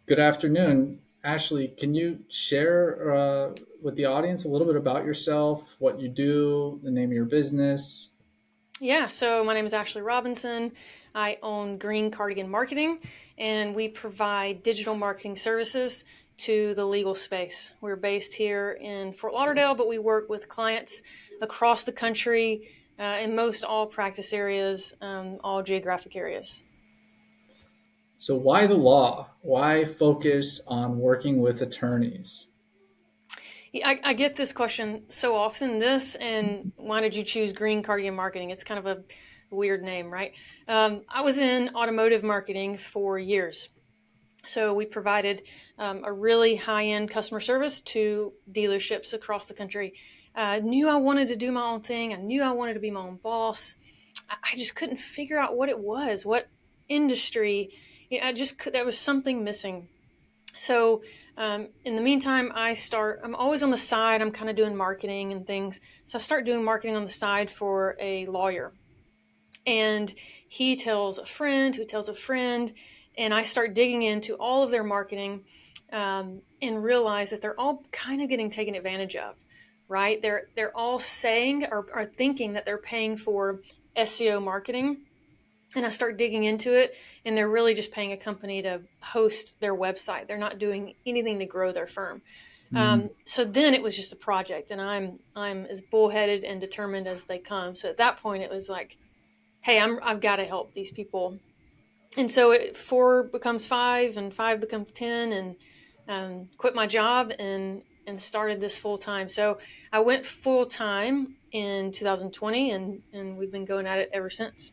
Good afternoon. Ashley, can you share with the audience a little bit about yourself, what you do, the name of your business? Yeah, so my name is Ashley Robinson. I own Green Cardigan Marketing, and we provide digital marketing services to the legal space. We're based here in Fort Lauderdale, but we work with clients across the country in most all practice areas, all geographic areas. So, why the law? Why focus on working with attorneys? Yeah, I get this question so often. This and why did you choose Green Cardigan Marketing? It's kind of a weird name, right? I was in automotive marketing for years. So we provided a really high-end customer service to dealerships across the country. I knew I wanted to do my own thing. I knew I wanted to be my own boss. I just couldn't figure out what it was, what industry. There was something missing. So in the meantime, I'm always on the side. I'm kind of doing marketing and things. So I start doing marketing on the side for a lawyer. And he tells a friend who tells a friend, and I start digging into all of their marketing and realize that they're all kind of getting taken advantage of, right? They're all saying or are thinking that they're paying for SEO marketing, and I start digging into it, and they're really just paying a company to host their website. They're not doing anything to grow their firm. Mm, So then it was just a project, and I'm as bullheaded and determined as they come. So at that point, it was like, hey, I've got to help these people. And so four becomes five, and five becomes 10, and quit my job and started this full time. So I went full time in 2020, and we've been going at it ever since.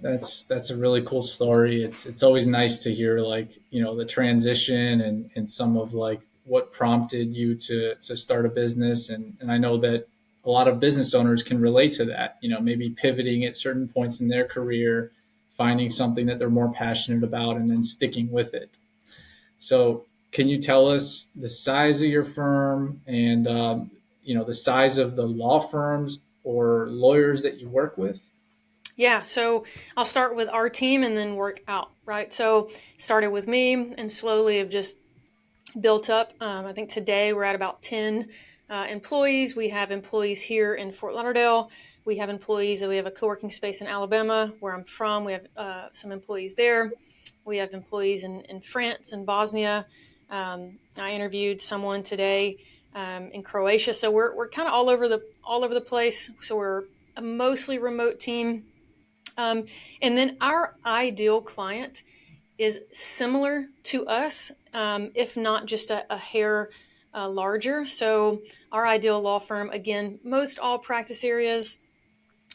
that's a really cool story. It's always nice to hear the transition and some of what prompted you to start a business and I know that a lot of business owners can relate to that. Maybe pivoting at certain points in their career, finding something that they're more passionate about, and then sticking with it. So, can you tell us the size of your firm and the size of the law firms or lawyers that you work with? Yeah, so I'll start with our team and then work out, right? So started with me and slowly have just built up. I think today we're at about 10 employees. We have employees here in Fort Lauderdale. We have employees, we have a co working space in Alabama, where I'm from. We have some employees there. We have employees in France and Bosnia. I interviewed someone today in Croatia. So we're kind of all over the place. So we're a mostly remote team. And then our ideal client is similar to us, if not just a hair larger. So, our ideal law firm, again, most all practice areas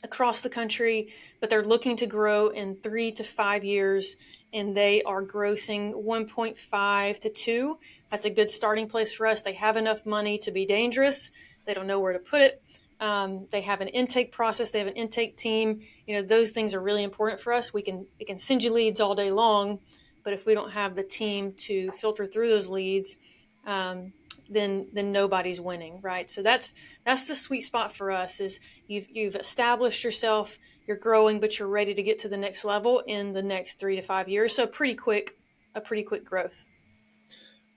across the country, but they're looking to grow in 3 to 5 years, and they are grossing 1.5 to 2. That's a good starting place for us. They have enough money to be dangerous. They don't know where to put it. They have an intake process. They have an intake team. Those things are really important for us. We can send you leads all day long, but if we don't have the team to filter through those leads, um, then nobody's winning, right? So that's the sweet spot for us. Is you've established yourself, you're growing, but you're ready to get to the next level in the next 3 to 5 years. So a pretty quick growth.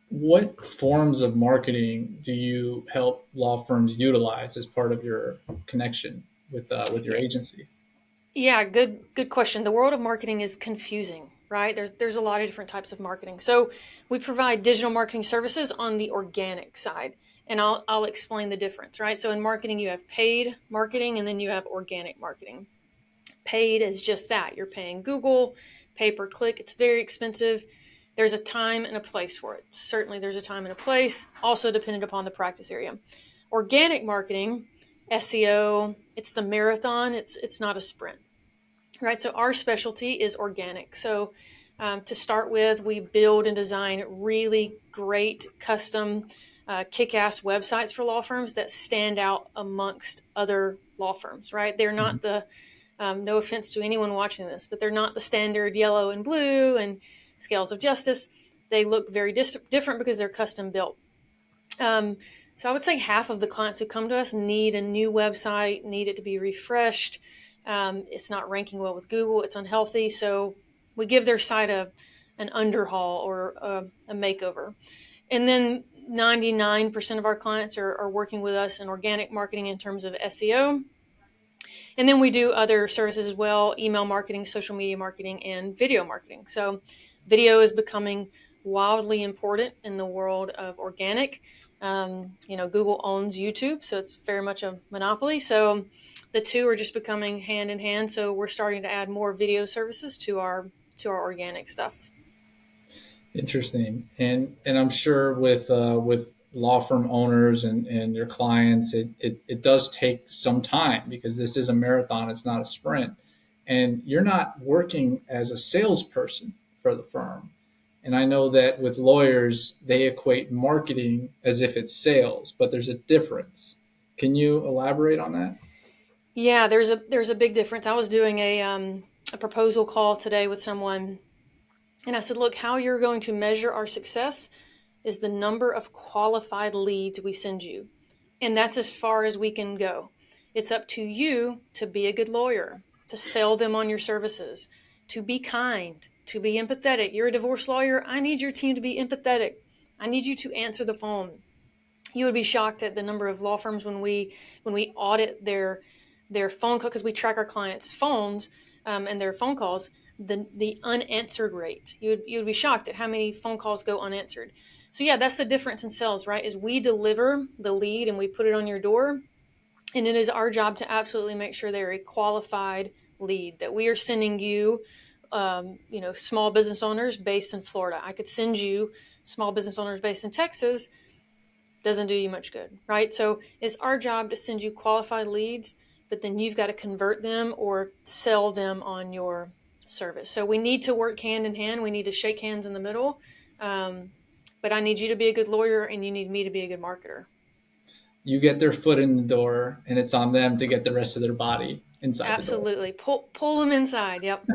What forms of marketing do you help law firms utilize as part of your connection with your Yeah, agency? yeah, good question. The world of marketing is confusing, right? There's a lot of different types of marketing. So we provide digital marketing services on the organic side, and I'll explain the difference, right? So in marketing, you have paid marketing, and then you have organic marketing. Paid is just that. You're paying Google, pay per click. It's very expensive. There's a time and a place for it. Certainly, there's a time and a place, also dependent upon the practice area. Organic marketing, SEO, it's the marathon, it's not a sprint, right? So, our specialty is organic. So, to start with, we build and design really great custom kick ass websites for law firms that stand out amongst other law firms, right? They're Mhm. not no offense to anyone watching this, but they're not the standard yellow and blue and scales of justice. They look very different because they're custom built. Um, so I would say half of the clients who come to us need a new website, need it to be refreshed. It's not ranking well with Google, it's unhealthy. So we give their site an underhaul or a makeover. And then 99% of our clients are working with us in organic marketing in terms of SEO. And then we do other services as well: email marketing, social media marketing, and video marketing. So video is becoming wildly important in the world of organic. Google owns YouTube, so it's very much a monopoly. So the two are just becoming hand in hand. So we're starting to add more video services to our organic stuff. Interesting. And I'm sure with law firm owners and your clients, it does take some time because this is a marathon, it's not a sprint. And you're not working as a salesperson for the firm. And I know that with lawyers, they equate marketing as if it's sales, but there's a difference. Can you elaborate on that? Yeah, there's a big difference. I was doing a proposal call today with someone, and I said, look, how you're going to measure our success is the number of qualified leads we send you. And that's as far as we can go. It's up to you to be a good lawyer, to sell them on your services, to be kind, to be empathetic. You're a divorce lawyer. I need your team to be empathetic. I need you to answer the phone. You would be shocked at the number of law firms when we audit their phone call, because we track our clients' phones and their phone calls, the unanswered rate. You would be shocked at how many phone calls go unanswered. So yeah, that's the difference in sales, right? Is we deliver the lead and we put it on your door, and it is our job to absolutely make sure they're a qualified lead, that we are sending you, small business owners based in Florida. I could send you small business owners based in Texas. Doesn't do you much good, right? So it's our job to send you qualified leads, but then you've got to convert them or sell them on your service. So we need to work hand in hand. We need to shake hands in the middle. Um, but I need you to be a good lawyer, and you need me to be a good marketer. You get their foot in the door, and it's on them to get the rest of their body inside the door. Absolutely. Pull them inside. Yep.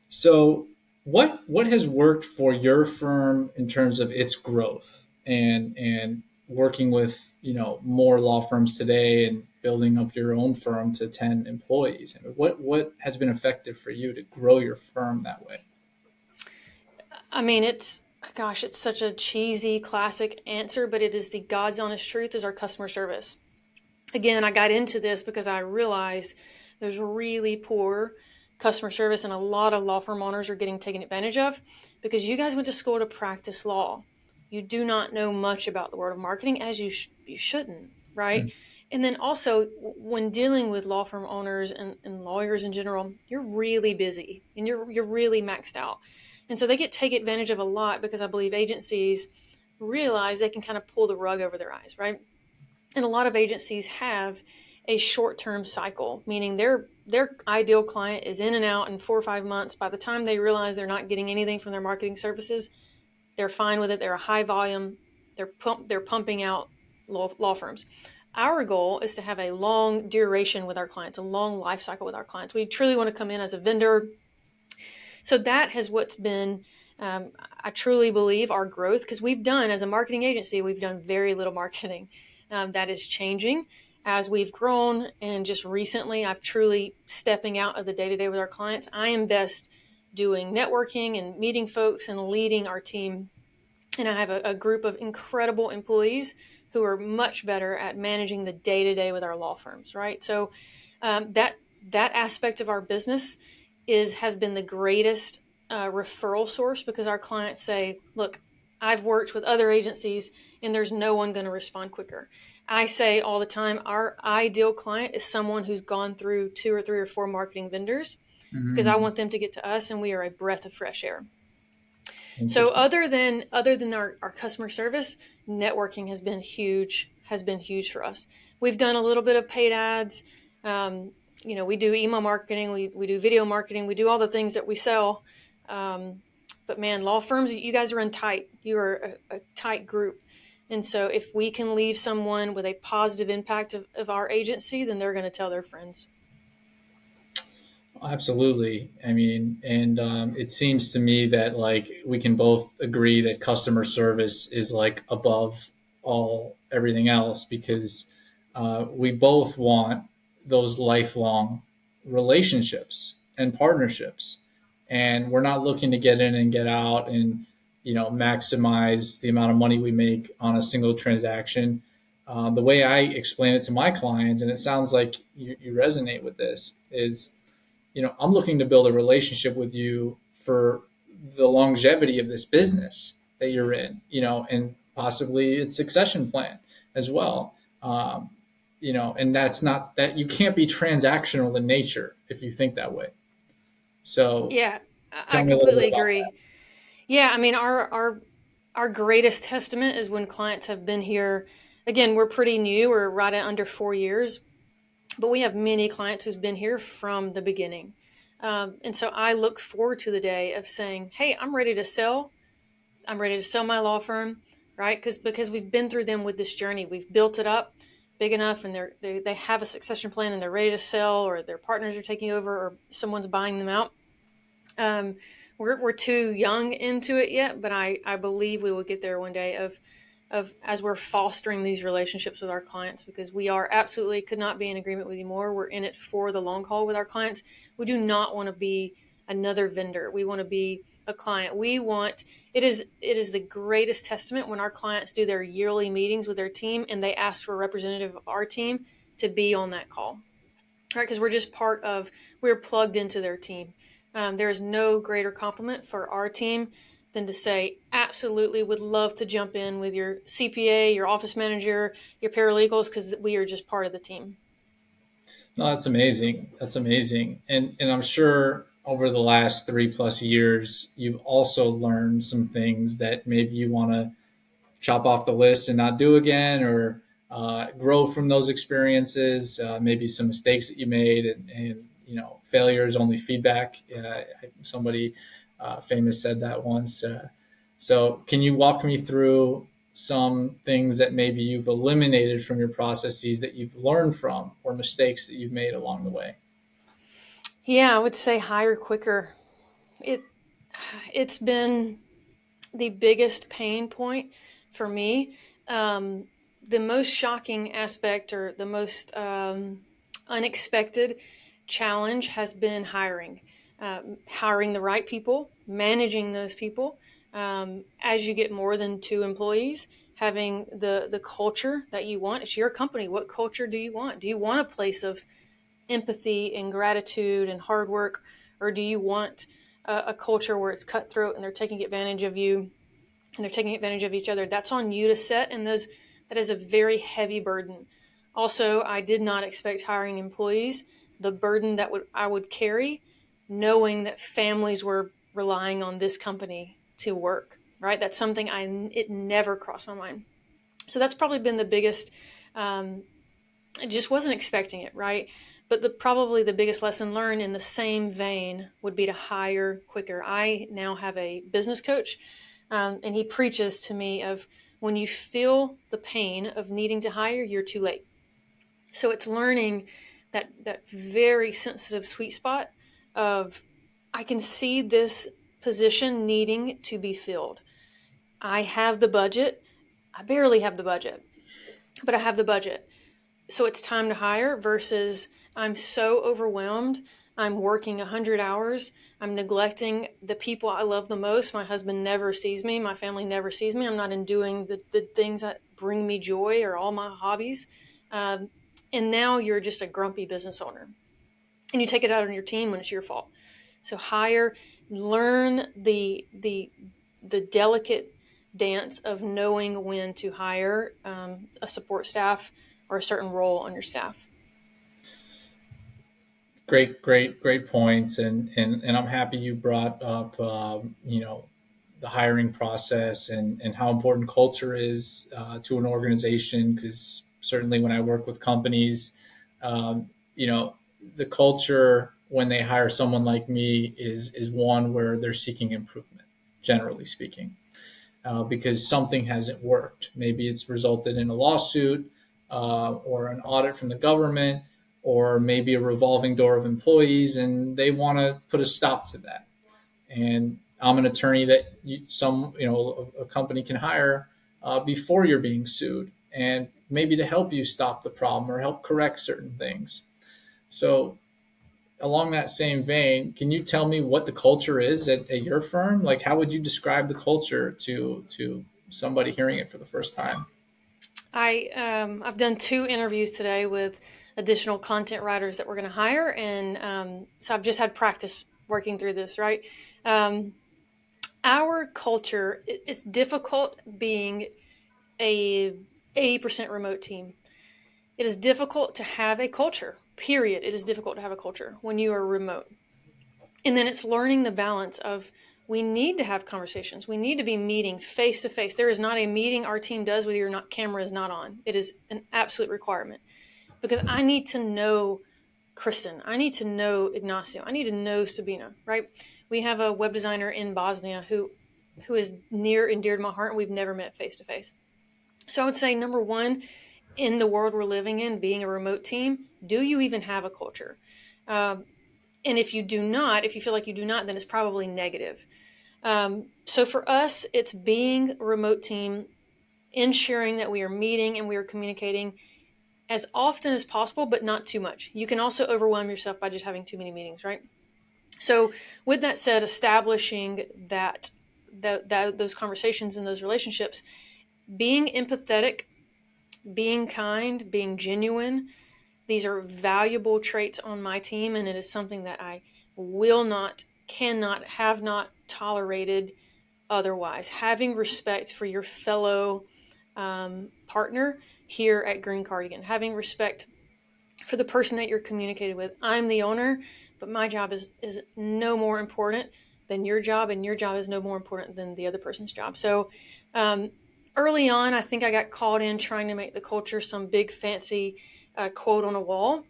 So, what has worked for your firm in terms of its growth and working with more law firms today and building up your own firm to 10 employees? What has been effective for you to grow your firm that way? I mean, it's such a cheesy classic answer, but it is the God's honest truth, is our customer service. Again, I got into this because I realized there's really poor customer service, and a lot of law firm owners are getting taken advantage of because you guys went to school to practice law. You do not know much about the world of marketing, as you shouldn't, right? Mm. And then also, when dealing with law firm owners and lawyers in general, you're really busy and you're really maxed out. And so they get taken advantage of a lot because I believe agencies realize they can kind of pull the rug over their eyes, right? And a lot of agencies have a short-term cycle, meaning their ideal client is in and out in 4 or 5 months. By the time they realize they're not getting anything from their marketing services, they're fine with it. They're a high volume. They're pumping out law firms. Our goal is to have a long duration with our clients, a long life cycle with our clients. We truly want to come in as a vendor. So that has what's been, I truly believe, our growth, because we've done, as a marketing agency, we've done very little marketing. That is changing as we've grown. And just recently, I've truly stepping out of the day to day with our clients. I am best doing networking and meeting folks and leading our team. And I have a group of incredible employees who are much better at managing the day to day with our law firms, right? So that aspect of our business has been the greatest referral source, because our clients say, look, I've worked with other agencies and there's no one going to respond quicker. I say all the time, our ideal client is someone who's gone through 2 or 3 or 4 marketing vendors, because I Mm, want them to get to us and we are a breath of fresh air. So interesting. other than our customer service, networking has been huge for us. We've done a little bit of paid ads. We do email marketing, we do video marketing, we do all the things that we sell. But man, law firms, you guys are in tight. You are a tight group. And so if we can leave someone with a positive impact of our agency, then they're going to tell their friends. Absolutely. I mean, and it seems to me that like we can both agree that customer service is like above all everything else because we both want those lifelong relationships and partnerships. and we're not looking to get in and get out and maximize the amount of money we make on a single transaction. The way I explain it to my clients, and it sounds like you resonate with this, is I'm looking to build a relationship with you for the longevity of this business that you're in, and possibly its succession plan as well. And that's not that you can't be transactional in nature if you think that way. So Yeah, I tell me a little bit completely about agree. Yeah, I mean our greatest testament is when clients have been here. Again, we're pretty new. We're right at under 4 years, but we have many clients who's been here from the beginning. And so I look forward to the day of saying, "Hey, I'm ready to sell. I'm ready to sell my law firm," right? Because we've been through them with this journey. We've built it up big enough, and they have a succession plan, and they're ready to sell, or their partners are taking over, or someone's buying them out. Um, we're too young into it yet, but I believe we will get there one day of as we're fostering these relationships with our clients, because we are absolutely could not be in agreement with you more. We're in it for the long haul with our clients. We do not want to be another vendor. We want to be a client. We want it is the greatest testament when our clients do their yearly meetings with their team and they ask for a representative of our team to be on that call, right? Because we're just we're plugged into their team. There is no greater compliment for our team than to say, absolutely, would love to jump in with your CPA, your office manager, your paralegals, because we are just part of the team. No, that's amazing. That's amazing. And I'm sure over the last 3+ years, you've also learned some things that maybe you want to chop off the list and not do again, or grow from those experiences. Maybe some mistakes that you made, and failure is only feedback. Somebody famous said that once. So, can you walk me through some things that maybe you've eliminated from your processes that you've learned from, or mistakes that you've made along the way? Yeah, I would say hire quicker. It it's been the biggest pain point for me. Um, the most shocking aspect, or the most unexpected challenge, has been hiring. Hiring the right people, managing those people. As you get more than two employees, having the culture that you want. It's your company. What culture do you want? Do you want a place of empathy and gratitude and hard work, or do you want a culture where it's cutthroat and they're taking advantage of you and they're taking advantage of each other? That's on you to set, and those that is a very heavy burden. Also, I did not expect hiring employees the burden that would I would carry, knowing that families were relying on this company to work. Right, that's something it never crossed my mind. So that's probably been the biggest. I just wasn't expecting it, right? But probably the biggest lesson learned in the same vein would be to hire quicker. I now have a business coach, and he preaches to me of when you feel the pain of needing to hire, you're too late. So it's learning that very sensitive sweet spot of I can see this position needing to be filled. I have the budget. I barely have the budget, but I have the budget, so it's time to hire versus I'm so overwhelmed. I'm working 100 hours. I'm neglecting the people I love the most. My husband never sees me. My family never sees me. I'm not in doing the things that bring me joy or all my hobbies. Um, and now you're just a grumpy business owner, and you take it out on your team when it's your fault. So hire, learn the delicate dance of knowing when to hire a support staff or a certain role on your staff. Great points, and I'm happy you brought up the hiring process, and how important culture is to an organization. Because certainly when I work with companies, um, you know the culture when they hire someone like me is one where they're seeking improvement, generally speaking, because something hasn't worked. Maybe it's resulted in a lawsuit, or an audit from the government, or maybe a revolving door of employees, and they want to put a stop to that. And I'm an attorney that a company can hire before you're being sued, and maybe to help you stop the problem or help correct certain things. So along that same vein, can you tell me what the culture is at your firm? Like, how would you describe the culture to somebody hearing it for the first time? I've done 2 interviews today with additional content writers that we're going to hire, and so I've just had practice working through this. Right, um, our culture, it's difficult being a 80% remote team. It is difficult to have a culture. Period. It is difficult to have a culture when you are remote. And then it's learning the balance of, we need to have conversations. We need to be meeting face to face. There is not a meeting our team does where your not camera is not on. It is an absolute requirement, because I need to know Kristen. I need to know Ignacio. I need to know Sabina, right? We have a web designer in Bosnia who is near and dear to my heart, and we've never met face to face. So I would say, number one, in the world we're living in, being a remote team, do you even have a culture? Um, and if you do not, if you feel like you do not, then it's probably negative. So for us, it's being a remote team, ensuring that we are meeting and we are communicating as often as possible, but not too much. You can also overwhelm yourself by just having too many meetings, right? So with that said, establishing those conversations and those relationships, being empathetic, being kind, being genuine, these are valuable traits on my team, and it is something that I will not, cannot, have not tolerated otherwise. Having respect for your fellow partner here at Green Cardigan, having respect for the person that you're communicating with. I'm the owner, but my job is no more important than your job, and your job is no more important than the other person's job. So um, early on, I think I got caught in trying to make the culture some big fancy quote on a wall.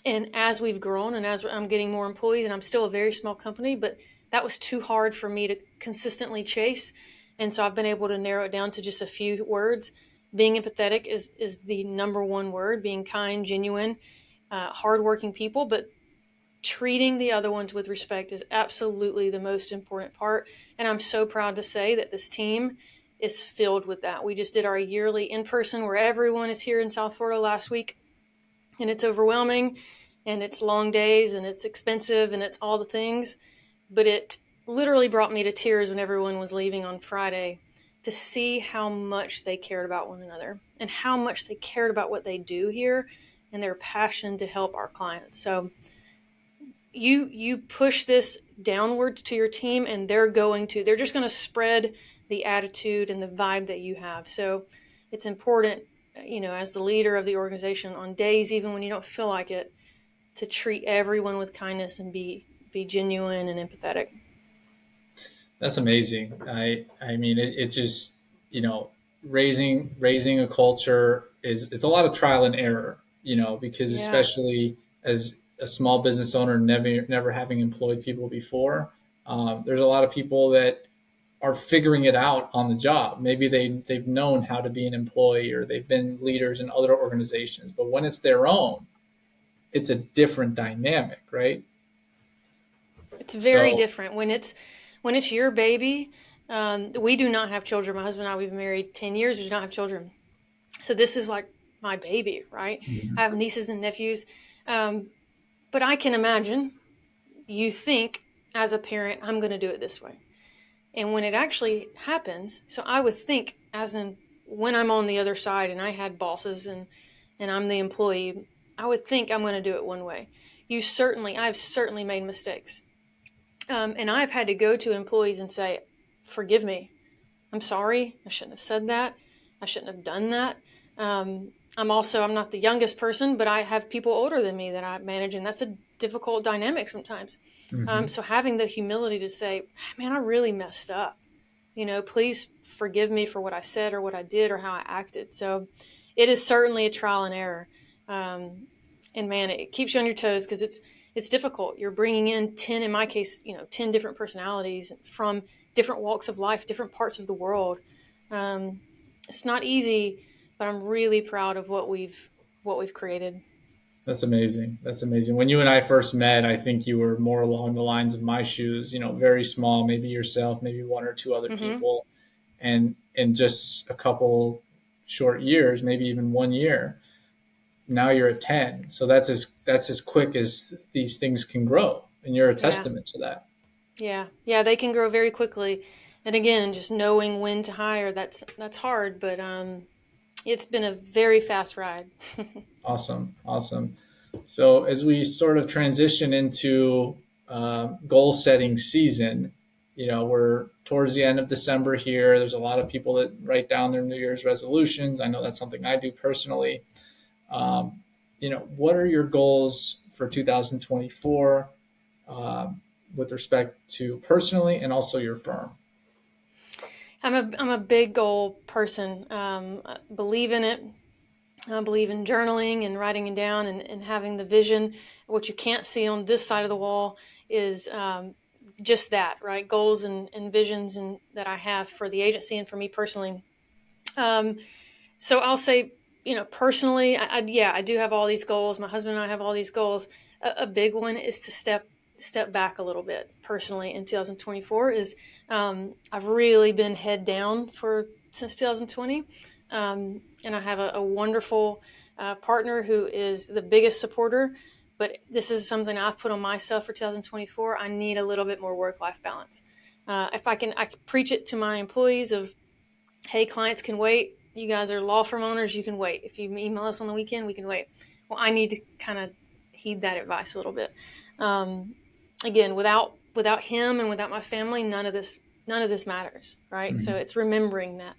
And as we've grown and as I'm getting more employees, and I'm still a very small company, but that was too hard for me to consistently chase. And so I've been able to narrow it down to just a few words. Being empathetic is the number one word, being kind, genuine, hardworking people, but treating the other ones with respect is absolutely the most important part. And I'm so proud to say that this team is filled with that. We just did our yearly in person where everyone is here in South Florida last week, and it's overwhelming, and it's long days, and it's expensive, and it's all the things. But it literally brought me to tears when everyone was leaving on Friday, to see how much they cared about one another and how much they cared about what they do here and their passion to help our clients. So you push this downwards to your team, and they're just going to spread the attitude and the vibe that you have. So it's important, as the leader of the organization, on days even when you don't feel like it, to treat everyone with kindness and be genuine and empathetic. That's amazing. I mean, it just, you know, raising a culture is, it's a lot of trial and error, because Yeah. especially as a small business owner, never having employed people before, there's a lot of people that are figuring it out on the job. Maybe they've known how to be an employee, or they've been leaders in other organizations, but when it's their own, it's a different dynamic, right? It's very So different when it's your baby. We do not have children. My husband and I, we've been married 10 years. We do not have children. So this is like my baby, right? I have nieces and nephews. Um, but I can imagine you think, as a parent, I'm going to do it this way. And when it actually happens, so I would think, as in when I'm on the other side and I had bosses and I'm the employee, I would think I'm going to do it one way. I've certainly made mistakes. And I've had to go to employees and say, forgive me. I'm sorry. I shouldn't have said that. I shouldn't have done that. I'm not the youngest person, but I have people older than me that I manage, and that's a difficult dynamic sometimes. mhm. So having the humility to say, man, I really messed up. Please forgive me for what I said or what I did or how I acted. So it is certainly a trial and error. Um, and man, it keeps you on your toes because it's difficult. You're bringing in 10, in my case, 10 different personalities from different walks of life, different parts of the world. Um, it's not easy, but I'm really proud of what we've created. That's amazing. That's amazing. When you and I first met, I think you were more along the lines of my shoes, very small, maybe yourself, maybe one or two other Hmm. people. And in just a couple short years, maybe even 1 year, now you're at 10. So that's as quick as these things can grow, and you're a Yeah. testament to that. Yeah. Yeah. They can grow very quickly. And again, just knowing when to hire, that's hard, but it's been a very fast ride. Awesome, awesome. So as we sort of transition into goal setting season, we're towards the end of December here. There's a lot of people that write down their New Year's resolutions. I know that's something I do personally. Um, what are your goals for 2024 with respect to personally and also your firm? I'm a big goal person. I believe in it. I believe in journaling and writing it down and having the vision. What you can't see on this side of the wall is just that, right? Goals and visions and that I have for the agency and for me personally. Um, so I'll say, personally, yeah, I do have all these goals. My husband and I have all these goals. A big one is to step back a little bit personally in 2024. Is I've really been head down for since 2020, and I have a wonderful partner who is the biggest supporter. But this is something I've put on myself for 2024. I need a little bit more work-life balance. If I can preach it to my employees of, hey, clients can wait. You guys are law firm owners. You can wait. If you email us on the weekend, we can wait. Well, I need to kind of heed that advice a little bit. Um, Again, without him and without my family, none of this matters, right? So Mm-hmm. it's remembering that.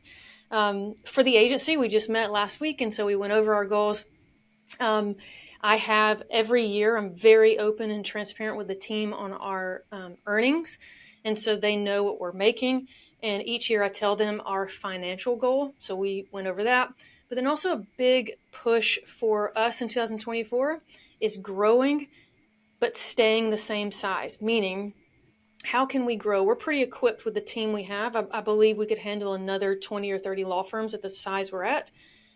For the agency, we just met last week, and so we went over our goals. Um, I have every year, I'm very open and transparent with the team on our earnings. And so they know what we're making. And each year I tell them our financial goal. So we went over that. But then also a big push for us in 2024 is growing, but staying the same size, meaning, how can we grow? We're pretty equipped with the team we have. I believe we could handle another 20 or 30 law firms at the size we're at.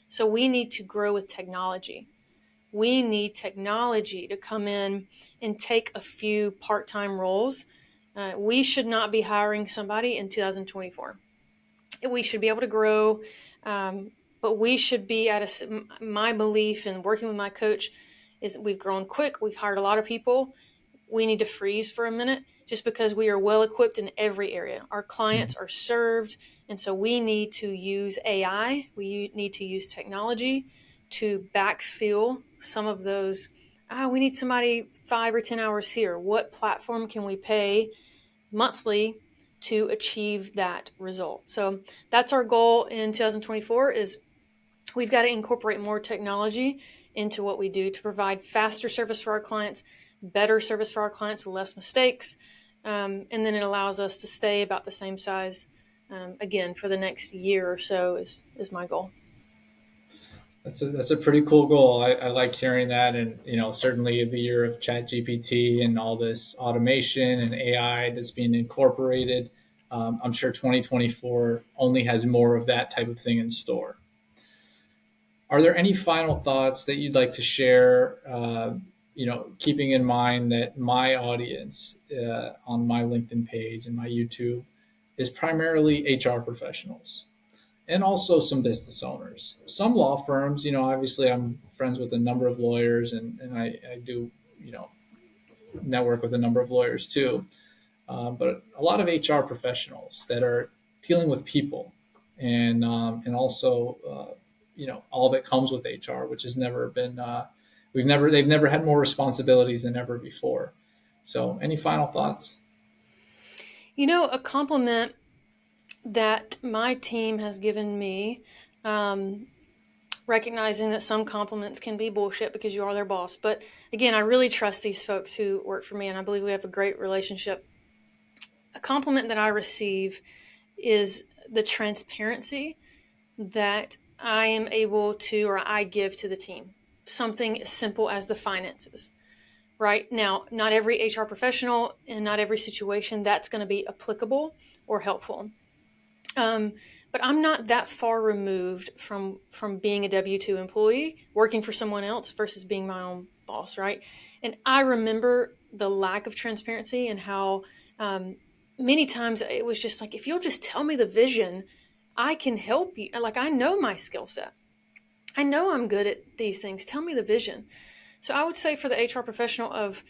So we need to grow with technology. We need technology to come in and take a few part-time roles. We should not be hiring somebody in 2024. We should be able to grow, but we should be at my belief in working with my coach is we've grown quick. We've hired a lot of people. We need to freeze for a minute just because we are well equipped in every area. Our clients are served. And so we need to use AI. We need to use technology to backfill some of those. We need somebody 5 or 10 hours here. What platform can we pay monthly to achieve that result? So that's our goal in 2024 is we've got to incorporate more technology into what we do to provide faster service for our clients, better service for our clients with less mistakes. And then it allows us to stay about the same size again for the next year or so is my goal. That's a pretty cool goal. I like hearing that, and certainly the year of Chat GPT and all this automation and AI that's being incorporated. I'm sure 2024 only has more of that type of thing in store. Are there any final thoughts that you'd like to share? Keeping in mind that my audience on my LinkedIn page and my YouTube is primarily HR professionals and also some business owners. Some law firms, obviously I'm friends with a number of lawyers and I do, network with a number of lawyers too. But a lot of HR professionals that are dealing with people and also, all that comes with HR, which has never been, they've never had more responsibilities than ever before. So any final thoughts? A compliment that my team has given me, um, recognizing that some compliments can be bullshit because you are their boss. But again, I really trust these folks who work for me, and I believe we have a great relationship. A compliment that I receive is the transparency that I am able to, or I give to the team. Something as simple as the finances. Right now, not every HR professional and not every situation that's going to be applicable or helpful. Um, but I'm not that far removed from being a W-2 employee, working for someone else versus being my own boss, right? And I remember the lack of transparency and how many times it was just like, if you'll just tell me the vision, I can help you. Like, I know my skill set. I know I'm good at these things. Tell me the vision. So I would say for the HR professional of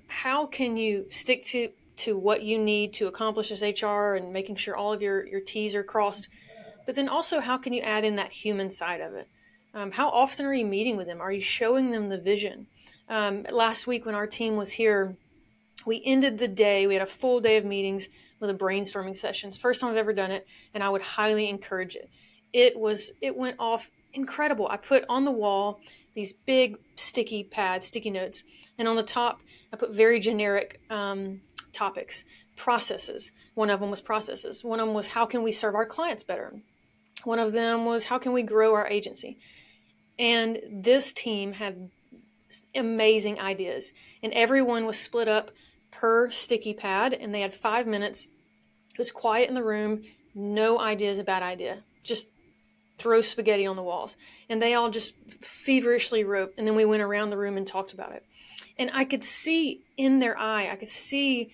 how can you stick to what you need to accomplish as HR and making sure all of your T's are crossed, but then also how can you add in that human side of it? How often are you meeting with them? Are you showing them the vision? Last week when our team was here, we ended the day, we had a full day of meetings with a brainstorming sessions. First time I've ever done it, and I would highly encourage it. It went off incredible. I put on the wall these big sticky pads, sticky notes, and on the top I put very generic topics, processes. One of them was processes. One of them was how can we serve our clients better. One of them was how can we grow our agency. And this team had amazing ideas, and everyone was split up per sticky pad, and they had 5 minutes. It was quiet in the room. No idea is a bad idea. Just throw spaghetti on the walls. And they all just feverishly wrote. And then we went around the room and talked about it. And I could see in their eye, I could see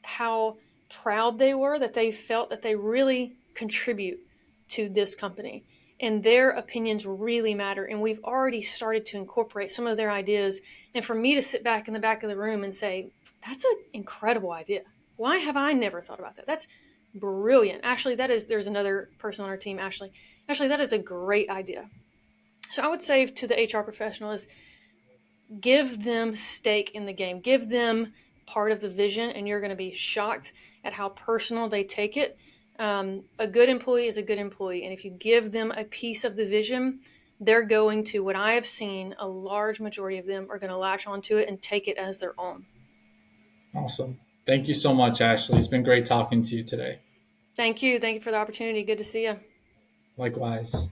how proud they were, that they felt that they really contribute to this company. And their opinions really matter. And we've already started to incorporate some of their ideas. And for me to sit back in the back of the room and say, that's an incredible idea. Why have I never thought about that? That's brilliant. Ashley, there's another person on our team, Ashley. Ashley, that is a great idea. So I would say to the HR professional is give them stake in the game, give them part of the vision, and you're going to be shocked at how personal they take it. A good employee is a good employee, and if you give them a piece of the vision, they're going to, what I have seen, a large majority of them are going to latch onto it and take it as their own. Awesome. Thank you so much, Ashley. It's been great talking to you today. Thank you. Thank you for the opportunity. Good to see you. Likewise.